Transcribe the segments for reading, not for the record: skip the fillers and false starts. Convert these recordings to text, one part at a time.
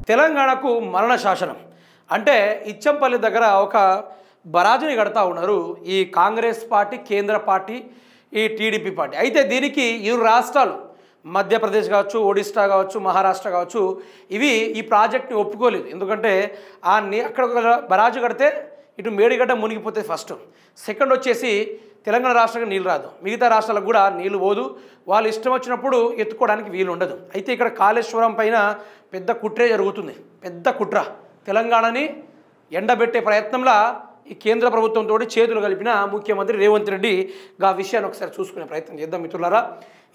తెలంగాణకు మరణ శాసనం అంటే ఇచ్చంపల్లి దగ్గర ఒక బరాజుని కడతా ఉన్నారు ఈ కాంగ్రెస్ పార్టీ, కేంద్ర పార్టీ, ఈ టీడీపీ పార్టీ. అయితే దీనికి ఇరు రాష్ట్రాలు మధ్యప్రదేశ్ కావచ్చు, ఒడిశా కావచ్చు, మహారాష్ట్ర కావచ్చు, ఇవి ఈ ప్రాజెక్ట్ని ఒప్పుకోలేదు. ఎందుకంటే అక్కడ ఒక బరాజు కడితే ఇటు మేడిగడ్డ మునిగిపోతుంది ఫస్ట్. సెకండ్ వచ్చేసి తెలంగాణ రాష్ట్రానికి నీళ్ళు రాదు, మిగతా రాష్ట్రాలకు కూడా నీళ్ళు పోదు, వాళ్ళు ఇష్టం వచ్చినప్పుడు ఎత్తుకోవడానికి వీలు ఉండదు. అయితే ఇక్కడ కాళేశ్వరం పైన పెద్ద కుట్రే జరుగుతుంది, పెద్ద కుట్ర. తెలంగాణని ఎండబెట్టే ప్రయత్నంలో ఈ కేంద్ర ప్రభుత్వంతో చేతులు కలిపిన ముఖ్యమంత్రి రేవంత్ రెడ్డి ఆ విషయాన్ని ఒకసారి చూసుకునే ప్రయత్నం చేద్దాం మిత్రులారా.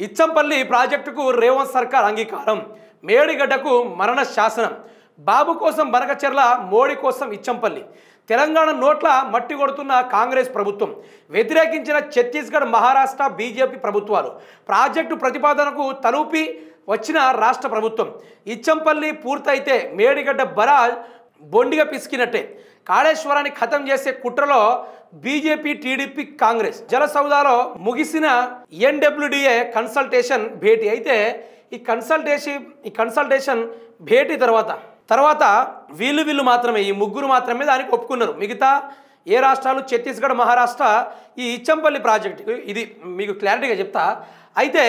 ఇచ్చంపల్లి ప్రాజెక్టుకు రేవంత్ సర్కార్ అంగీకారం, మేడిగడ్డకు మరణ శాసనం, బాబు కోసం బనకచెర్ల, మోడీ కోసం ఇచ్చంపల్లి. తెలంగాణ నోట్ల మట్టి కొడుతున్న కాంగ్రెస్ ప్రభుత్వం, వ్యతిరేకించిన ఛత్తీస్గఢ్, మహారాష్ట్ర బీజేపీ ప్రభుత్వాలు, ప్రాజెక్టు ప్రతిపాదనకు తలూపి వచ్చిన రాష్ట్ర ప్రభుత్వం. ఇచ్చంపల్లి పూర్తయితే మేడిగడ్డ బరాజ్ బొండిగా పిసికినట్టే. కాళేశ్వరాన్ని ఖతం చేసే కుట్రలో బీజేపీ, టీడీపీ, కాంగ్రెస్. జలసౌదాలో ముగిసిన ఎన్డబ్ల్యూడిఏ కన్సల్టేషన్ భేటీ. అయితే ఈ కన్సల్టేషన్ భేటీ తర్వాత వీళ్ళు మాత్రమే, ఈ ముగ్గురు మాత్రమే దానికి ఒప్పుకున్నారు. మిగతా ఏ రాష్ట్రాలు, ఛత్తీస్గఢ్, మహారాష్ట్ర ఈ ఇచ్చంపల్లి ప్రాజెక్టు, ఇది మీకు క్లారిటీగా చెప్తా. అయితే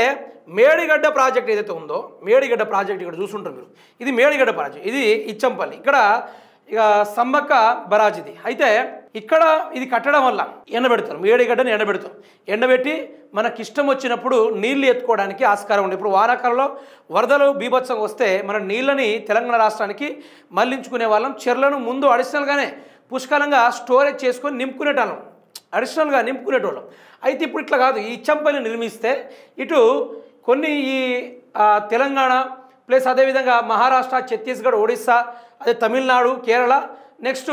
మేడిగడ్డ ప్రాజెక్ట్ ఏదైతే ఉందో, మేడిగడ్డ ప్రాజెక్ట్ ఇక్కడ చూసుంటారు మీరు, ఇది మేడిగడ్డ ప్రాజెక్ట్, ఇది ఇచ్చంపల్లి. ఇక్కడ ఇక సమ్మక్క బరాజ్ ఇది. అయితే ఇక్కడ ఇది కట్టడం వల్ల ఎండబెడతారు, మేడిగడ్డని ఎండబెట్టి మనకి ఇష్టం వచ్చినప్పుడు నీళ్లు ఎత్తుకోవడానికి ఆస్కారం ఉంది. ఇప్పుడు వానాకాలంలో వరదలు బీభత్సంగా వస్తే మన నీళ్ళని తెలంగాణ రాష్ట్రానికి మళ్లించుకునే వాళ్ళం. చెర్లను ముందు అడిషనల్గానే పుష్కలంగా స్టోరేజ్ చేసుకొని నింపుకునేటోళ్ళం, అడిషనల్గా నింపుకునేటోళ్ళం. అయితే ఇప్పుడు ఇట్లా కాదు, ఈ ఇచ్చంపల్లి నిర్మిస్తే ఇటు కొన్ని ఈ తెలంగాణ ప్లస్ అదేవిధంగా మహారాష్ట్ర, ఛత్తీస్గఢ్, ఒడిస్సా, అదే తమిళనాడు, కేరళ, నెక్స్ట్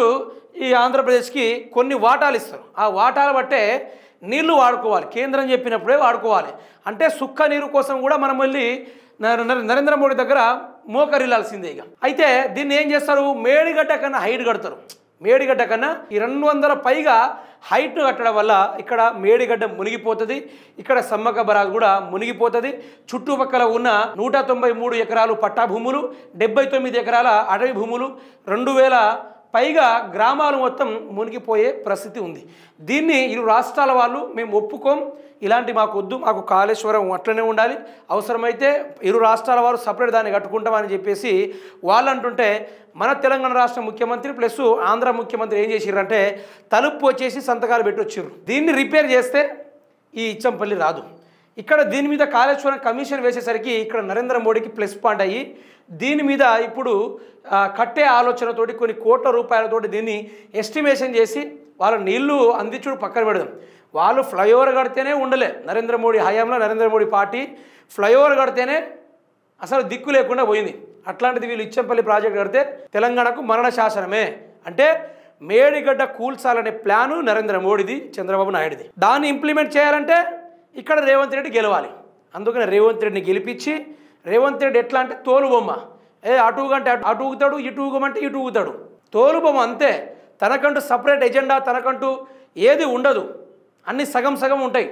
ఈ ఆంధ్రప్రదేశ్కి కొన్ని వాటాలు ఇస్తారు. ఆ వాటాలు బట్టే నీళ్లు వాడుకోవాలి, కేంద్రం చెప్పినప్పుడే వాడుకోవాలి. అంటే సుక్క నీరు కోసం కూడా మనం వెళ్ళి నరేంద్ర మోడీ దగ్గర మోకరిల్లాల్సిందే ఇక. అయితే దీన్ని ఏం చేస్తారు, మేడిగడ్డ కన్నా హైట్ కడతారు. మేడిగడ్డ కన్నా ఈ 200 పైగా హైట్ కట్టడం వల్ల ఇక్కడ మేడిగడ్డ మునిగిపోతుంది, ఇక్కడ సమ్మక్క బరాజ్ కూడా మునిగిపోతుంది. చుట్టుపక్కల ఉన్న 193 ఎకరాలు పట్టా భూములు, 79 ఎకరాల అటవీ భూములు, 2000 పైగా గ్రామాలు మొత్తం మునిగిపోయే పరిస్థితి ఉంది. దీన్ని ఇరు రాష్ట్రాల వాళ్ళు మేము ఒప్పుకోం, ఇలాంటి మాకు వద్దు, మాకు కాళేశ్వరం అట్లనే ఉండాలి, అవసరమైతే ఇరు రాష్ట్రాల వారు సపరేట్ దాన్ని కట్టుకుంటామని చెప్పేసి వాళ్ళు అంటుంటే, మన తెలంగాణ రాష్ట్ర ముఖ్యమంత్రి ప్లస్ ఆంధ్ర ముఖ్యమంత్రి ఏం చేసిర్రంటే తలుపు వచ్చేసి సంతకాలు పెట్టి వచ్చిర్రు. దీన్ని రిపేర్ చేస్తే ఈ ఇచ్చంపల్లి రాదు. ఇక్కడ దీని మీద కాళేశ్వరం కమిషన్ వేసేసరికి ఇక్కడ నరేంద్ర మోడీకి ప్లస్ పాయింట్ అయ్యి దీని మీద ఇప్పుడు కట్టే ఆలోచనతోటి కొన్ని కోట్ల రూపాయలతోటి దీన్ని ఎస్టిమేషన్ చేసి వాళ్ళ నీళ్లు అందించుడు పక్కన పెడదాం. వాళ్ళు ఫ్లైఓవర్ కడితేనే ఉండలే, నరేంద్ర మోడీ హయాంలో నరేంద్ర మోడీ పార్టీ ఫ్లైఓవర్ కడితేనే అసలు దిక్కు లేకుండా పోయింది. అట్లాంటిది వీళ్ళు ఇచ్చంపల్లి ప్రాజెక్ట్ కడితే తెలంగాణకు మరణ శాసనమే. అంటే మేడిగడ్డ కూల్చాలనే ప్లాను నరేంద్ర మోడీది, చంద్రబాబు నాయుడుది. దాన్ని ఇంప్లిమెంట్ చేయాలంటే ఇక్కడ రేవంత్ రెడ్డి గెలవాలి. అందుకని రేవంత్ రెడ్డిని గెలిపించి, రేవంత్ రెడ్డి ఎట్లా అంటే తోలుబొమ్మ, అటుగంటే అటు ఊగుతాడు, ఇటు ఊగమంటే ఇటు ఊగుతాడు, తోలుబొమ్మ అంతే. తనకంటూ సపరేట్ ఎజెండా, తనకంటూ ఏది ఉండదు, అన్నీ సగం సగం ఉంటాయి.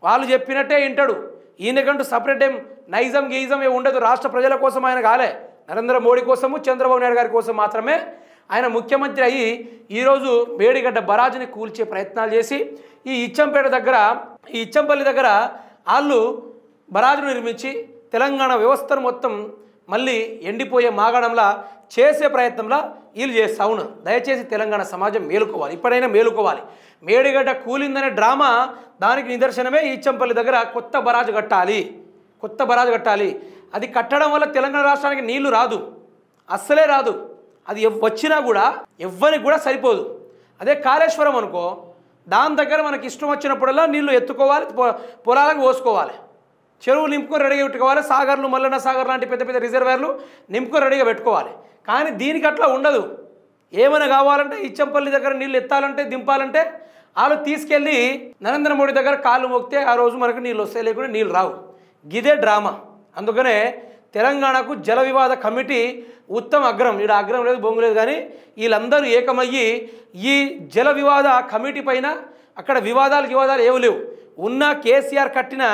వాళ్ళు చెప్పినట్టే వింటాడు, ఈయనకంటూ సపరేట్ ఏం నైజం గీజం ఏమి ఉండదు. రాష్ట్ర ప్రజల కోసం ఆయన కాలే, నరేంద్ర మోడీ కోసము, చంద్రబాబు నాయుడు గారి కోసం మాత్రమే ఆయన ముఖ్యమంత్రి అయ్యి ఈరోజు మేడిగడ్డ బరాజుని కూల్చే ప్రయత్నాలు చేసి ఈ ఇచ్చంపల్లి దగ్గర వాళ్ళు బరాజును నిర్మించి తెలంగాణ వ్యవస్థను మొత్తం మళ్ళీ ఎండిపోయే మాగాణంలా చేసే ప్రయత్నంలో వీళ్ళు చేస్తూ ఉన్నారు. దయచేసి తెలంగాణ సమాజం మేలుకోవాలి, ఇప్పుడైనా మేలుకోవాలి. మేడిగడ్డ కూలిందనే డ్రామా దానికి నిదర్శనమే ఈ ఇచ్చంపల్లి దగ్గర కొత్త బరాజు కట్టాలి. అది కట్టడం వల్ల తెలంగాణ రాష్ట్రానికి నీళ్లు రాదు, అస్సలే రాదు. అది వచ్చినా కూడా ఎవ్వరికి కూడా సరిపోదు. అదే కాళేశ్వరం అనుకో, దాని దగ్గర మనకి ఇష్టం వచ్చినప్పుడల్లా నీళ్లు ఎత్తుకోవాలి, పొలాలకు పోసుకోవాలి, చెరువులు నింపుకొని రెడీగా పెట్టుకోవాలి, సాగర్లు, మల్లన్న సాగర్ లాంటి పెద్ద పెద్ద రిజర్వాయర్లు నింపుకొని రెడీగా పెట్టుకోవాలి. కానీ దీనికి అట్లా ఉండదు. ఏమైనా కావాలంటే ఇచ్చంపల్లి దగ్గర నీళ్ళు ఎత్తాలంటే, దింపాలంటే వాళ్ళు తీసుకెళ్ళి నరేంద్ర మోడీ దగ్గర కాళ్ళు మోగితే ఆ రోజు మనకు నీళ్ళు వస్తాయి, లేకుండా నీళ్ళు రావు. గిదే డ్రామా. అందుకనే తెలంగాణకు జల వివాద కమిటీ ఉత్తమ అగ్రం, ఇక్కడ అగ్రం లేదు, బొంగు లేదు, కానీ వీళ్ళందరూ ఏకమయ్యి ఈ జల వివాద కమిటీ పైన అక్కడ వివాదాలు ఏమీ లేవు. ఉన్న కేసీఆర్ కట్టిన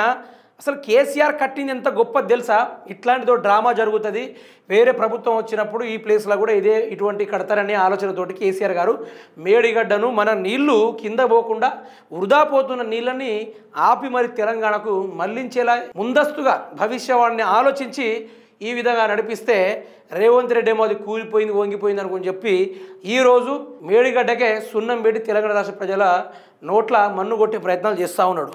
అసలు కేసీఆర్ కట్టింది ఎంత గొప్పది తెలుసా? ఇట్లాంటిదో డ్రామా జరుగుతుంది, వేరే ప్రభుత్వం వచ్చినప్పుడు ఈ ప్లేస్లో కూడా ఇటువంటి కడతారనే ఆలోచనతోటి కేసీఆర్ గారు మేడిగడ్డను మన నీళ్లు కింద పోకుండా వృధా పోతున్న నీళ్ళని ఆపి మరి తెలంగాణకు మళ్లించేలా ముందస్తుగా భవిష్యవాణిని ఆలోచించి ఈ విధంగా నడిపిస్తే రేవంత్ రెడ్డి ఏమో అది కూలిపోయింది వంగిపోయింది అనుకుని చెప్పి ఈరోజు మేడిగడ్డకే సున్నం పెట్టి తెలంగాణ రాష్ట్ర ప్రజల నోట్ల మన్ను కొట్టే ప్రయత్నాలు చేస్తూ ఉన్నాడు.